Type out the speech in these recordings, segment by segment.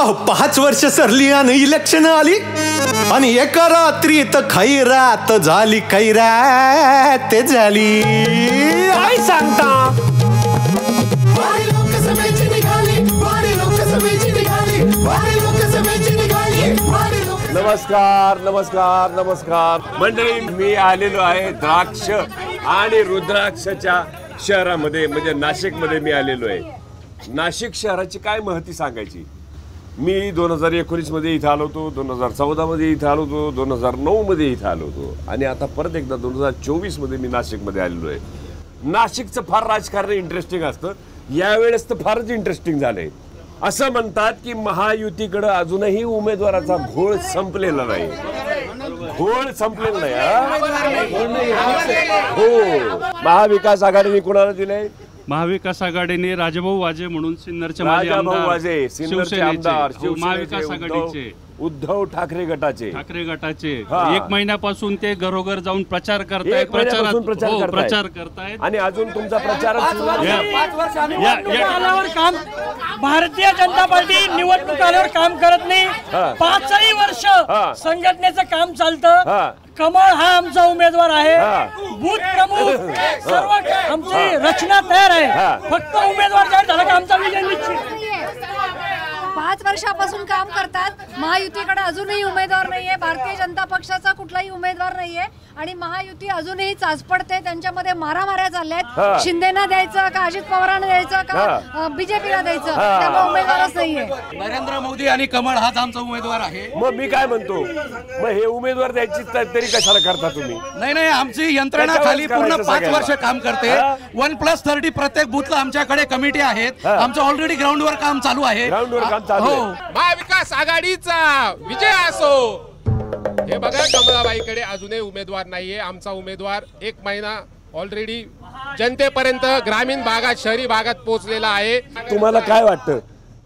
अहो 5 वर्ष सरली आणि इलेक्शन आली आणि एका रात्रीत खैरात झाली, खैरात झाली. काय सांगता? नमस्कार नमस्कार नमस्कार मंडळी, मी आलेलो आहे द्राक्ष आणि रुद्राक्षच्या शहरामध्ये, म्हणजे नाशिकमध्ये मी आलेलो आहे. नाशिक शहराची काय महती सांगायची. मी 2019 मध्ये इथं आलो होतो, 2014 मध्ये इथं आलो होतो, 2009 मध्ये इथं आलो होतो आणि आता परत एकदा 2024 मध्ये मी नाशिकमध्ये आलेलो आहे. नाशिकचं फार राजकारण इंटरेस्टिंग असतं, यावेळेस तर फारच इंटरेस्टिंग झालंय. असं म्हणतात की महायुतीकडे अजूनही उमेदवाराचा घोळ संपलेला नाही. घोळ संपलेला नाही. हो, महाविकास आघाडीने कोणाला दिले? महाविकास आघाडीने राजाभाऊ वाजे म्हणून सिन्नरचे माजी आमदार, महाविकास आघाडीचे उद्धव ठाकरे गटाचे 1 महिन्यापासून ते घरोघर जाऊन प्रचार करतायत, प्रचार करतायत आणि अजून तुमचा प्रचार काम. भारतीय जनता पार्टी निवडणूक आल्यावर काम करत नाही. 5 वर्ष संघटनेचं काम चालतं. कमळ हा आमचा उमेदवार आहे, बूथ प्रमुख सर्व आमची रचना तयार आहे. फक्त उमेदवार जाहीर झाला का आमचा विजय निश्चित. 5 वर्षापासून काम करतात. महायुतीकडे अजूनही उमेदवार नाहीये, भारतीय जनता पक्षाचा कुठलाही उमेदवार नाहीये आणि महायुती अजूनही चाचपडते. त्यांच्यामध्ये मारामाऱ्या चालल्यात. शिंदेना द्यायचं का अजित पवारांना द्यायचं का बीजेपीला द्यायचं, त्यामुळे उमेदवारच नाहीये. नरेंद्र मोदी आणि कमळ हाच आमचा उमेदवार आहे. मग मी काय म्हणतो, मग हे उमेदवार द्यायची तरी कशाला करता तुम्ही? नाही, आमची यंत्रणा खाली पूर्ण 5 वर्ष काम करते. 1+30 प्रत्येक बूथला आमच्याकडे कमिटी आहेत. आमचं ऑलरेडी ग्राउंडवर काम चालू आहे. महाविकास आघाडीचा विजय असो. हे बघा, कमलाबाईकडे अजूनही उमेदवार नाहीये. आमचा उमेदवार 1 महिना ऑलरेडी जनतेपर्यंत, ग्रामीण भागात, शहरी भागात पोहोचलेला आहे. तुम्हाला काय वाटतं,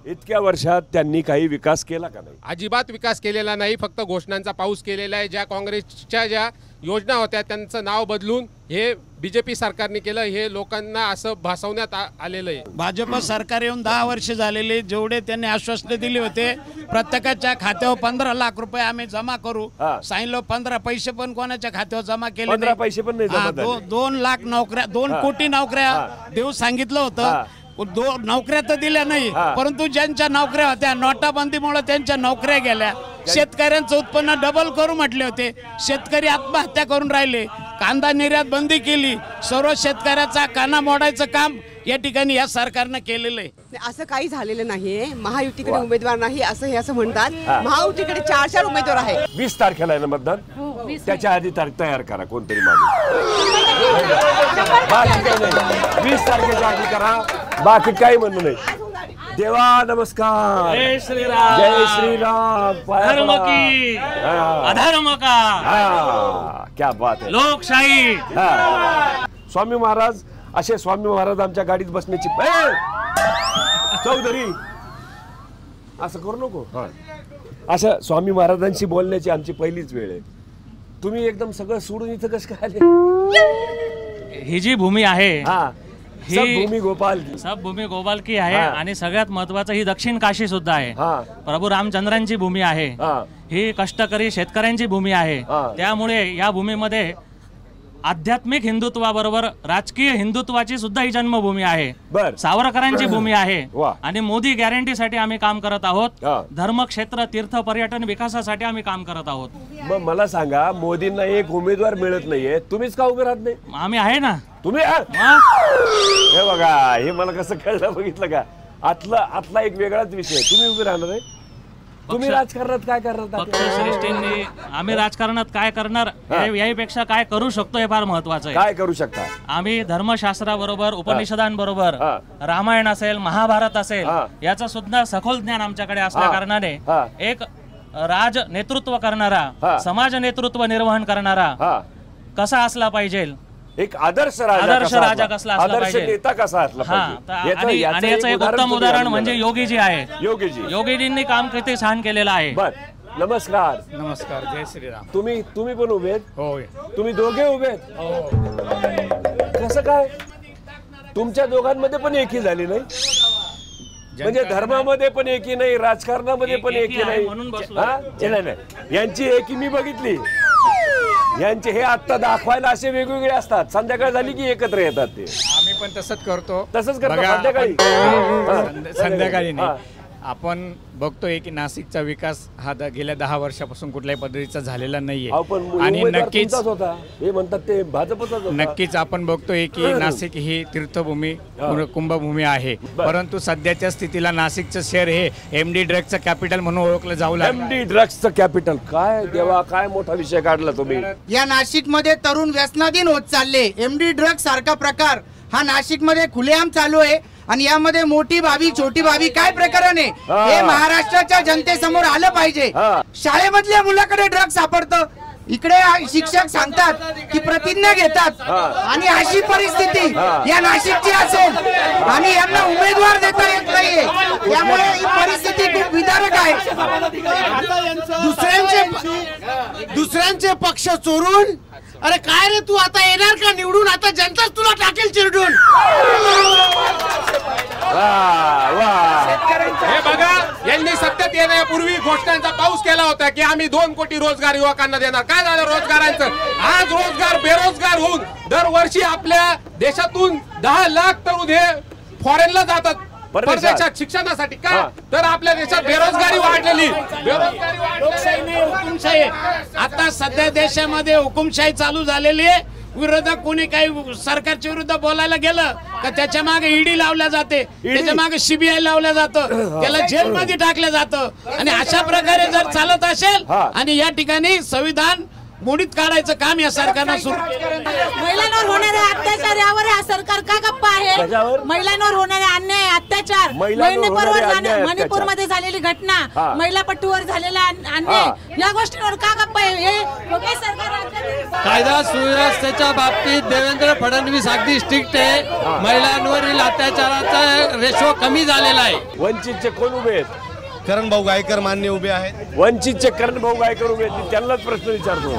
इतक्या वर्षात त्यांनी काही विकास केला का नाही? अजिबात विकास केलेला नाही, फक्त घोषणांचा पाऊस केलेला आहे. ज्या काँग्रेसच्या ज्या योजना होत्या त्यांचं नाव बदलून हे बीजेपी सरकारने केलं, हे लोकांना असं भासवण्यात आलेलं आहे. भाजप सरकार येऊन 10 वर्ष झालेले. जेवढे त्यांनी आश्वासने दिले होते प्रत्येकाच्या खात्यावर 15 लाख रुपये आम्ही जमा करू सांगितलं. 15 पैसे पण कोणाच्या खात्यावर जमा केले 15 पैसे पण नाही. 2 लाख नोकऱ्या, 2 कोटी नोकऱ्या देऊ सांगितलं होतं. 2 नोकऱ्या तर दिल्या नाही, परंतु ज्यांच्या नोकऱ्या होत्या नोटाबंदीमुळे त्यांच्या नोकऱ्या गेल्या. शेतकऱ्यांचं उत्पन्न डबल करू म्हटले होते, शेतकरी आत्महत्या करून राहिले. कांदा निर्यात बंदी केली. सर्व शेतकऱ्याचा काना मोडायचं काम या ठिकाणी या सरकारनं केलेलं आहे. असं काही झालेलं नाहीये. महायुतीकडे उमेदवार नाही असं हे असं म्हणतात. महायुतीकडे 4 उमेदवार आहे. 20 तारखेला आहे ना मतदान, त्याच्या आधी तारीख तयार करा कोणतरी माणूस. 20 तारखेच्या आधी करा, बाकी काही म्हणू नाही. देवा नमस्कार. जय श्रीराम. जय श्रीराम. धर्म की अधर्म का, क्या बात आहे. लोकशाही. स्वामी महाराज, असे स्वामी महाराज आमच्या गाडीत बसण्याची चौधरी असं करू नको. अशा स्वामी महाराजांशी बोलण्याची आमची पहिलीच वेळ आहे. तुम्ही एकदम सगळं सोडून इथं कसं काय आले? ही जी भूमी आहे सब भूमी गोपाल की आहे आणि सगळ्यात महत्वाचं ही दक्षिण काशी सुद्धा आहे. प्रभू रामचंद्रांची भूमी आहे. ही कष्टकरी शेतकऱ्यांची भूमी आहे. त्यामुळे या भूमीमध्ये आध्यात्मिक हिंदुत्वाबरोबर राजकीय हिंदुत्वाची सुद्धा ही जन्मभूमी आहे. सावरकरांची भूमी आहे आणि मोदी गॅरंटीसाठी आम्ही काम करत आहोत. धर्म क्षेत्र, तीर्थ, पर्यटन विकासासाठी आम्ही काम करत आहोत. मग मला सांगा, मोदींना एक उमेदवार मिळत नाहीये, तुम्हीच का उभे राहत नाही? आम्ही आहे ना. तुम्ही हे बघा, हे मला कसं कळलं बघितलं का? आतला एक वेगळाच विषय. तुम्ही उभे राहणार आहे. तुम्ही राजकारणात काय करणार? पक्षश्रेष्ठींनी आम्ही राजकारणात काय करणार याहीपेक्षा काय करू शकतो हे फार महत्वाचं आहे. काय करू शकता? आम्ही धर्मशास्त्राबरोबर, उपनिषदांबरोबर, रामायण असेल, महाभारत असेल, याचं सुद्धा सखोल ज्ञान आमच्याकडे असल्या कारणाने एक राज नेतृत्व करणारा, समाज नेतृत्व निर्वहन करणारा कसा असला पाहिजे, एक आदर्श राजा कसला असला पाहिजे, नेता कसा असला पाहिजे. आणि याचं एक उत्तम उदाहरण म्हणजे योगीजी आहे. योगीजींनी काम किती छान केलेलं आहे. नमस्कार. नमस्कार. जय श्रीराम. तुम्ही पण उभे आहेत? हो. तुम्ही दोघे उभे आहेत? कसं काय? तुमच्या दोघांमध्ये पण एकी झाली नाही? म्हणजे धर्मामध्ये पण एकी नाही, राजकारणामध्ये पण एकी नाही. नाही यांची एकी मी बघितली. यांचे हे आत्ता दाखवायला असे वेगवेगळे असतात, संध्याकाळ झाली की एकत्र येतात ते. आम्ही पण तसंच करतो. तसंच करतो संध्याकाळी. संध्याकाळी नाही, आपण बघतोय की नाशिकचा विकास हा गेल्या 10 वर्षापासून कुठल्याही पद्धतीचा झालेला नाहीये. आणि नक्कीच हे म्हणतात ते भाजपचाच होता. नक्कीच आपण बघतोय की नाशिक ही तीर्थभूमी, कुंभभूमी आहे. परंतु सध्याच्या स्थितीला नाशिकचं शहर हे एमडी ड्रग्सचं कॅपिटल म्हणून ओळखलं जाऊ लागलं. एमडी ड्रग्सचं कॅपिटल, काय देवा, काय मोठा विषय काढला तुम्ही. या नाशिकमध्ये तरुण व्यसनाधीन होत चालले. एमडी ड्रग्स सारखा प्रकार हा नाशिकमध्ये खुलेआम चालू आहे. आणि यामध्ये मोठी भावी छोटी भावी काय प्रकरण आहे हे महाराष्ट्राच्या जनतेसमोर आलं पाहिजे. शाळेमधल्या मुलाकडे ड्रग्ज सापडतं, इकडे शिक्षक सांगतात की प्रतिज्ञा घेतात. आणि अशी परिस्थिती या नाशिकची असेल आणि यांना उमेदवार देता येत नाहीये. त्यामुळे ही परिस्थिती खूप विदारक आहे. दुसऱ्यांचे पक्ष चोरून, अरे काय रे तू आता येणार का निवडून? आता जनताच तुला टाकेल चिरडून. हे बघा, यांनी सत्तेत येण्यापूर्वी घोषणांचा पाऊस केला होता की आम्ही 2 कोटी रोजगार युवकांना देणार. काय झालं रोजगारांचं? आज रोजगार बेरोजगार होऊन दरवर्षी आपल्या देशातून 10 लाख तरुण हे फॉरेनला जातात परदेशात शिक्षणासाठी. का तर आपल्या देशात बेरोजगारी वाढलेली. हुकुमशाही आता सध्या देशामध्ये हुकुमशाही चालू झालेली आहे. विरोधक कोणी काही सरकारच्या विरुद्ध बोलायला गेलं का त्याच्या मागे ईडी लावल्या जाते, त्याच्या मागे सीबीआय लावल्या जातं, त्याला जेलमध्ये टाकलं जातं. आणि अशा प्रकारे जर चालत असेल आणि या ठिकाणी संविधान मोडीत काढायचं काम या सरकारनं सुरू केलं. महिलांवर होणारे अत्याचार यावर हा सरकार का गप्पा आहे? महिलांवर होणारे अन्याय, अत्याचार, मणिपूर मध्ये झालेली घटना, महिला पट्टूवर झालेला अन्याय, या गोष्टींवर का गप्पा आहे? हे सरकार कायदा सुव्यवस्थेच्या बाबतीत देवेंद्र फडणवीस अगदी स्ट्रिक्ट आहे. महिलांवरील अत्याचाराचा रेशो कमी झालेला आहे. वंचितचे कोण उभे आहेत? करण भाऊ गायकर मान्य उभे आहेत. वंचितचे करण भाऊ गायकर उभे आहेत. त्यांनाच प्रश्न विचारतो,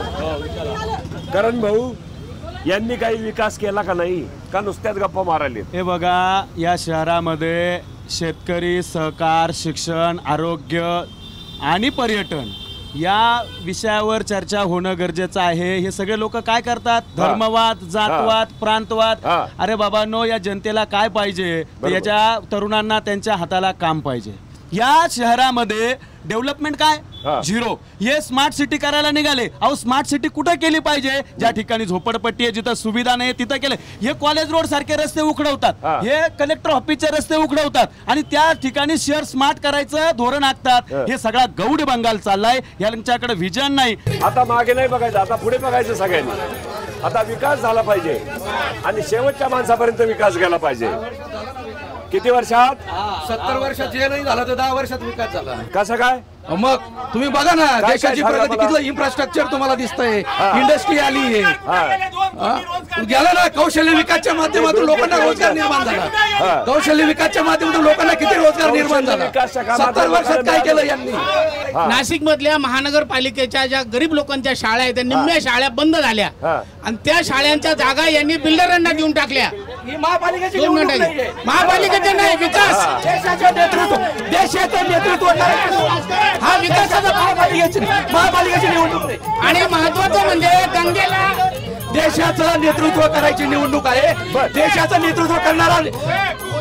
करण भाऊ यांनी काही विकास केला का नाही, का नुसत्याच गप्पा मारायला? हे बघा, या शहरामध्ये शेतकरी, सहकार, शिक्षण, आरोग्य आणि पर्यटन या विषयावर चर्चा होणं गरजेचं आहे. हे सगळे लोक काय करतात? धर्मवाद, जातवाद, प्रांतवाद. अरे बाबांनो, या जनतेला काय पाहिजे? याच्या तरुणांना त्यांच्या हाताला काम पाहिजे. या शहरामध्ये डेव्हलपमेंट काय? झिरो. हे स्मार्ट सिटी करायला निघाले. अहो, स्मार्ट सिटी कुठं केली पाहिजे? ज्या ठिकाणी झोपडपट्टी आहे, जिथं सुविधा नाही तिथं केलं. हे कॉलेज रोड सारखे रस्ते उखडवतात, हे कलेक्टर ऑफिसचे रस्ते उखडवतात आणि त्या ठिकाणी शहर स्मार्ट करायचं धोरण आखतात. हे सगळा गौड बंगाल चाललाय. यांच्याकडे विजन नाही. आता मागे नाही बघायचं, आता पुढे बघायचं सगळ्यांनी. आता विकास झाला पाहिजे आणि शेवटच्या माणसापर्यंत विकास गेला पाहिजे. किती वर्षात? 70 वर्षात जे नाही झालं तर 10 वर्षात विकास झाला. कसं काय? मग तुम्ही बघा ना, देशाची प्रगती, किती इन्फ्रास्ट्रक्चर तुम्हाला दिसतंय, इंडस्ट्री आली आहे. गेला ना, कौशल्य विकासच्या माध्यमातून लोकांना रोजगार निर्माण झाला. कौशल्य विकासच्या माध्यमातून लोकांना किती रोजगार निर्माण झाला? 70 वर्षात काय केलं यांनी? नाशिक मधल्या महानगरपालिकेच्या ज्या गरीब लोकांच्या शाळा आहेत त्या निम्म्या शाळा बंद झाल्या आणि त्या शाळांच्या जागा यांनी बिल्डरांना देऊन टाकल्या. महापालिकेची महापालिकेचे नाही, विकास देशाचं नेतृत्व हा विकासाचा महापालिकेची निवडणूक. आणि महत्वाचं म्हणजे गंगेला देशाचं नेतृत्व करायची निवडणूक आहे. देशाचं नेतृत्व करणारा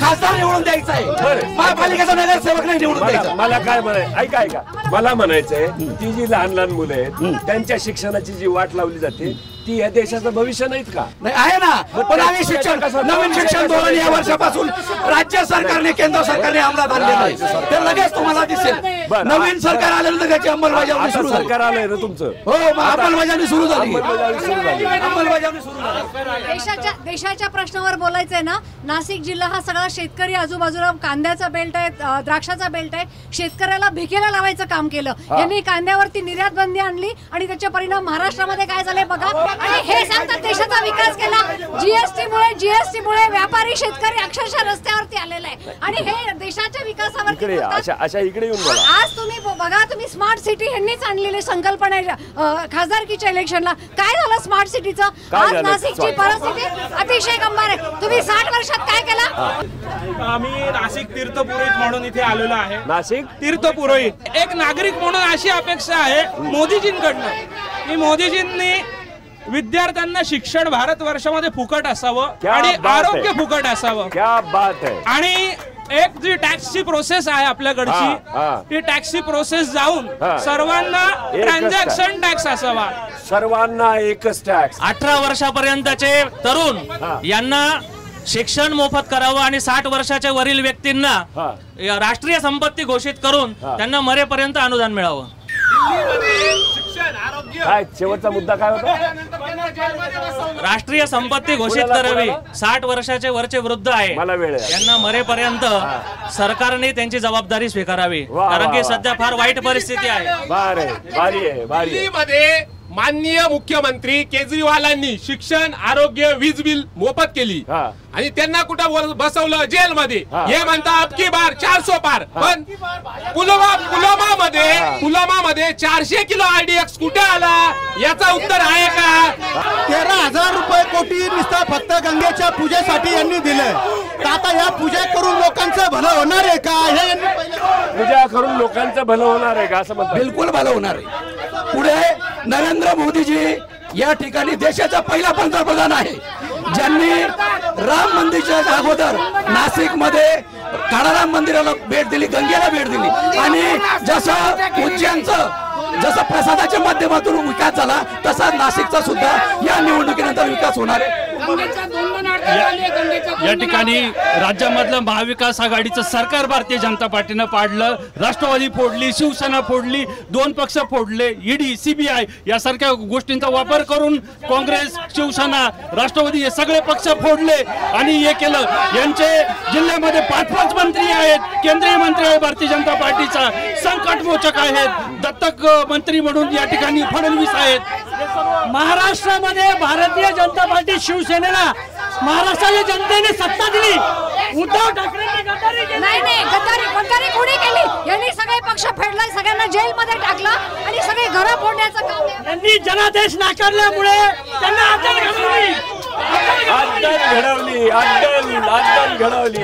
खासदार निवडून द्यायचा आहे, महापालिकेचा नगरसेवक नाही निवडून द्यायचा. मला काय म्हणायचं, ऐका, मला म्हणायचंय, ती जी लहान लहान मुलं आहेत त्यांच्या शिक्षणाची जी वाट लावली जाते ती या देशाचं भविष्य नाहीत का? नाही आहे ना, पण आम्ही शिक्षण, नवीन शिक्षण धोरण या वर्षापासून राज्य सरकारने, केंद्र सरकारने अंमलात आणलेलं आहे. ते लगेच तुम्हाला दिसेल. नवीन सरकार आल्यानंतर त्याची अंमलबजावणी सुरू झाली. सरकार आलंय ना तुमचं? हो, अंमलबजावणी सुरू झाली. देशाच्या प्रश्नावर बोलायचंय ना. नाशिक जिल्हा हा सगळा शेतकरी, आजूबाजूला कांद्याचा बेल्ट आहे, द्राक्षाचा बेल्ट आहे. शेतकऱ्याला भिकेला लावायचं काम केलं यांनी. कांद्यावरती निर्यात बंदी आणली आणि त्याचे परिणाम महाराष्ट्रामध्ये काय झाले बघा. आणि हे सांगतात देशाचा विकास केला. जीएसटी मुळे व्यापारी शेतकरी अक्षरशः रस्त्यावरती आलेला आहे आणि हे देशाच्या विकासावर इकडे अशा इकडे येऊन बोला. आज तुम्ही बघा, तुम्ही स्मार्ट सिटी ह्यांनीच आणलेली संकल्पना खासदारकीच्या इलेक्शनला. काय झालं स्मार्ट सिटीचं? आज नाशिकची परिस्थिती अतिशय गंभीर आहे. तुम्ही 60 वर्षात काय केलं? आम्ही नाशिक तीर्थपुरोहित म्हणून इथे आलेलो आहे. नाशिक तीर्थपुरोहित एक नागरिक म्हणून अशी अपेक्षा आहे मोदीजींकडनं की मोदीजींनी विद्यार्थ्यांना शिक्षण भारतवर्षामध्ये फुकट असावं आणि आरोग्य फुकट असावं. क्या बात आहे. आणि एक जी टॅक्सची प्रोसेस आहे आपल्याकडची, ती टॅक्सची प्रोसेस जाऊन सर्वांना ट्रान्झॅक्शन टॅक्स असावा. सर्वांना एकच टॅक्स. 18 वर्षापर्यंतचे तरुण यांना शिक्षण मोफत करावं आणि 60 वर्षाच्या वरील व्यक्तींना राष्ट्रीय संपत्ती घोषित करून त्यांना मरेपर्यंत अनुदान मिळावं. काय शेवटचा मुद्दा काय होता? राष्ट्रीय संपत्ती घोषित करावी. 60 वर्षाचे वरचे वृद्ध आहे यांना मरेपर्यंत सरकारने त्यांची जबाबदारी स्वीकारावी. कारण की सध्या फार वाईट परिस्थिती आहे. दिल्लीमध्ये माननीय मुख्यमंत्री केजरीवालांनी शिक्षण, आरोग्य, वीज बिल मोफत केली आणि त्यांना कुठं बसवलं? जेलमध्ये. हे म्हणता अबकी बार 400 पार. पण पुलवामामध्ये 400 किलो RDX कुठे आला? याचा उत्तर आहे का? 13,000 रुपये कोटी नुसता फक्त गंगेच्या पूजेसाठी यांनी दिले. तर आता या पूजा करून लोकांचं भलं होणार आहे का? हे पूजा करून लोकांचं भलं होणार आहे का असं म्हणतात? बिलकुल भलं होणार आहे. पुढे नरेंद्र मोदीजी या ठिकाणी देशाचा पहिला पंतप्रधान आहे ज्यांनी राम मंदिराच्या अगोदर नाशिक मध्ये काळाराम मंदिराला भेट दिली, गंगेला भेट दिली आणि जसं उज्जैनचं जसं प्रसादाच्या माध्यमातून विकास झाला तसा नाशिकचा सुद्धा या निवडणुकीनंतर विकास होणार आहे. या ठिकाणी राज्यामधलं महाविकास आघाडीचं सरकार भारतीय जनता पार्टीनं पाडलं. राष्ट्रवादी फोडली, शिवसेना फोडली, 2 पक्ष फोडले, ईडी, CBI यासारख्या गोष्टींचा वापर करून काँग्रेस, शिवसेना, राष्ट्रवादी हे सगळे पक्ष फोडले आणि हे केलं. यांचे जिल्ह्यामध्ये 5 मंत्री आहेत, केंद्रीय मंत्री आहे भारतीय जनता पार्टीचा, संकटमोचक आहेत, दत्तक मंत्री म्हणून या ठिकाणी फडणवीस आहेत. महाराष्ट्रामध्ये भारतीय जनता पार्टी शिवसेनेला महाराष्ट्राच्या जनतेने सत्ता दिली. उद्धव ठाकरेंनी गद्दारी केली. नाही गद्दारी कोणी केली? यांनी सगळे पक्ष फेडले, सगळ्यांना जेलमध्ये टाकलं आणि सगळे घरं फोडण्याचं काम. यांनी जनादेश नाकारल्यामुळे त्यांना अद्दल घडवली.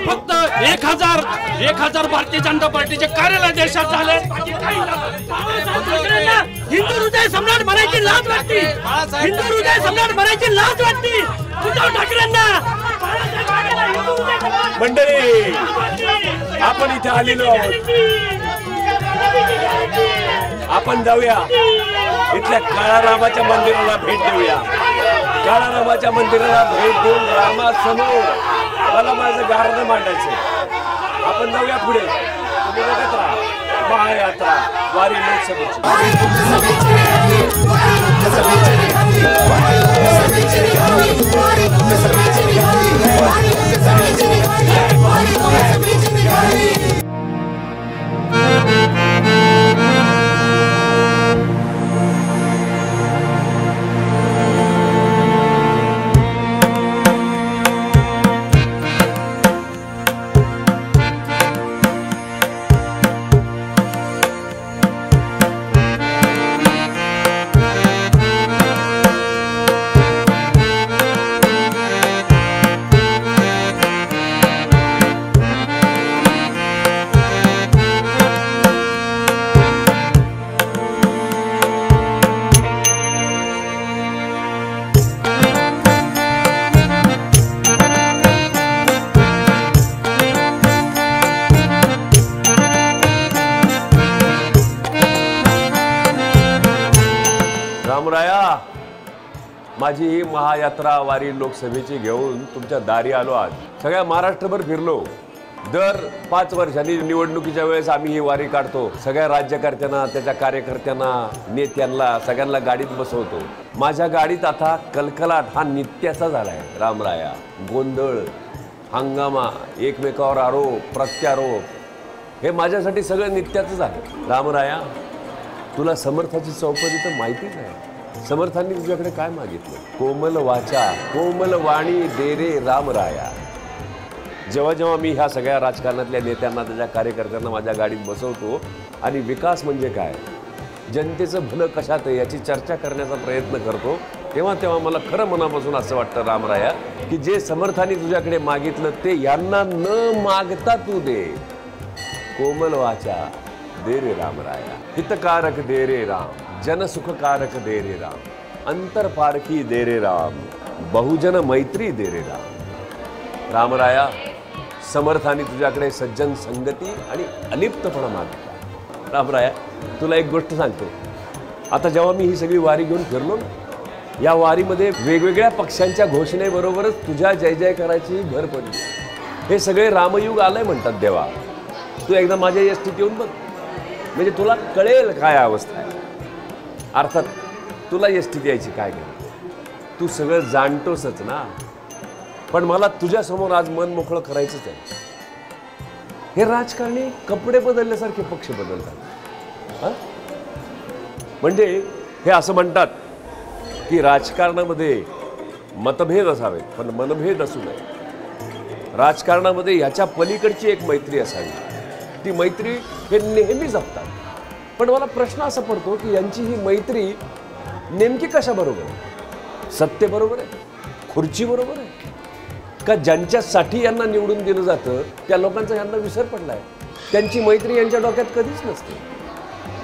फक्त 1000 भारतीय जनता पार्टीचे कार्यालय देशात झाले. हिंदू हृदय सम्राट म्हणायची लाज वाटते. हिंदू हृदय सम्राट म्हणायची लाज वाटते उद्धव ठाकरेंना. मंडळी, आपण इथे आलेलो आहोत. आपण जाऊया इथल्या काळारामाच्या मंदिराला भेट देऊया. काळारामाच्या मंदिराला भेट देऊन रामासमोर मला माझं गारणं मांडायचं. आपण जाऊया पुढे. तुम्ही बघत राहा महायात्रा वारी लोकसभेची. माझी ही महायात्रा वारी लोकसभेची घेऊन तुमच्या दारी आलो. आज सगळ्या महाराष्ट्रभर फिरलो. दर 5 वर्षांनी निवडणुकीच्या वेळेस आम्ही ही वारी काढतो. सगळ्या राज्यकर्त्यांना, त्याच्या कार्यकर्त्यांना, नेत्यांना सगळ्यांना गाडीत बसवतो. माझ्या गाडीत आता कलकलाट हा नित्याचा झाला आहे. रामराया, गोंधळ, हंगामा, एकमेकावर आरोप प्रत्यारोप हे माझ्यासाठी सगळं नित्याचं झालं. रामराया, तुला समर्थाची चौपदी तर माहितीच आहे. समर्थांनी तुझ्याकडे काय मागितलं? कोमल वाचा कोमल वाणी दे रे रामराया. जेव्हा जेव्हा मी ह्या सगळ्या राजकारणातल्या नेत्यांना, त्याच्या कार्यकर्त्यांना माझ्या गाडीत बसवतो आणि विकास म्हणजे काय, जनतेचं भलं कशात आहे याची चर्चा करण्याचा प्रयत्न करतो, तेव्हा तेव्हा मला खरं मनापासून असं वाटतं रामराया की जे समर्थांनी तुझ्याकडे मागितलं ते यांना न मागता तू दे. कोमल वाचा दे रे रामराया, हितकारक दे रे राम, जनसुखकारक दे रे राम, अंतरपारखी दे रे राम, बहुजन मैत्री दे रे राम. रामराया, समर्थांनी तुझ्याकडे सज्जन संगती आणि अलिप्तपणा मागितला. रामराया, तुला एक गोष्ट सांगतो. आता जेव्हा मी ही सगळी वारी घेऊन फिरलो ना, या वारीमध्ये वेगवेगळ्या पक्षांच्या घोषणेबरोबरच तुझ्या जय जय करायची भर पडली. हे सगळे रामयुग आलंय म्हणतात देवा. तू एकदा माझ्या एसटीत येऊन बघ, म्हणजे तुला कळेल काय अवस्था आहे. अर्थात तुला एसटीत यायची काय गरज, तू सगळं जाणतोसच ना. पण मला तुझ्यासमोर आज मन मोकळं करायचंच आहे. हे राजकारणी कपडे बदलल्यासारखे पक्ष बदलतात. म्हणजे हे असं म्हणतात की राजकारणामध्ये मतभेद असावेत पण मनभेद असू नये. राजकारणामध्ये ह्याच्या पलीकडची एक मैत्री असावी. ती मैत्री हे नेहमी जपतात. पण मला प्रश्न असा पडतो की यांची ही मैत्री नेमकी कशाबरोबर आहे? सत्तेबरोबर आहे? खुर्चीबरोबर आहे? का ज्यांच्यासाठी यांना निवडून दिलं जातं त्या लोकांचा यांना विसर पडला आहे? त्यांची मैत्री यांच्या डोक्यात कधीच नसते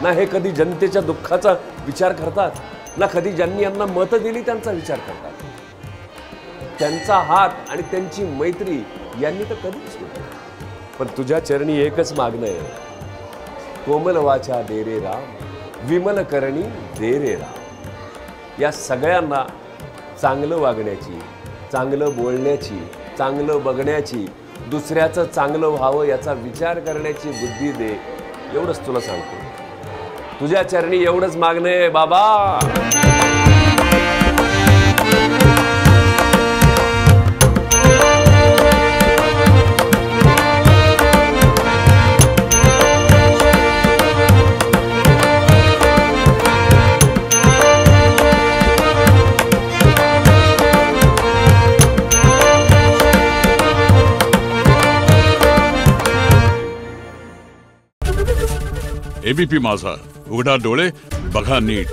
ना. हे कधी जनतेच्या दुःखाचा विचार करतात ना कधी ज्यांनी यांना मतं दिली त्यांचा विचार करतात. त्यांचा हात आणि त्यांची मैत्री यांनी तर कधीच नाही. पण तुझ्या चरणी एकच मागणं आहे, कोमल वाचा दे रे राम, विमल करणी दे रे राम. या सगळ्यांना चांगलं वागण्याची, चांगलं बोलण्याची, चांगलं बघण्याची, दुसऱ्याचं चांगलं व्हावं याचा विचार करण्याची बुद्धी दे. एवढंच तुला सांगतो. तुझ्या चरणी एवढंच मागणं आहे बाबा. एबीपी माझा, उघडा डोळे बघा नीट.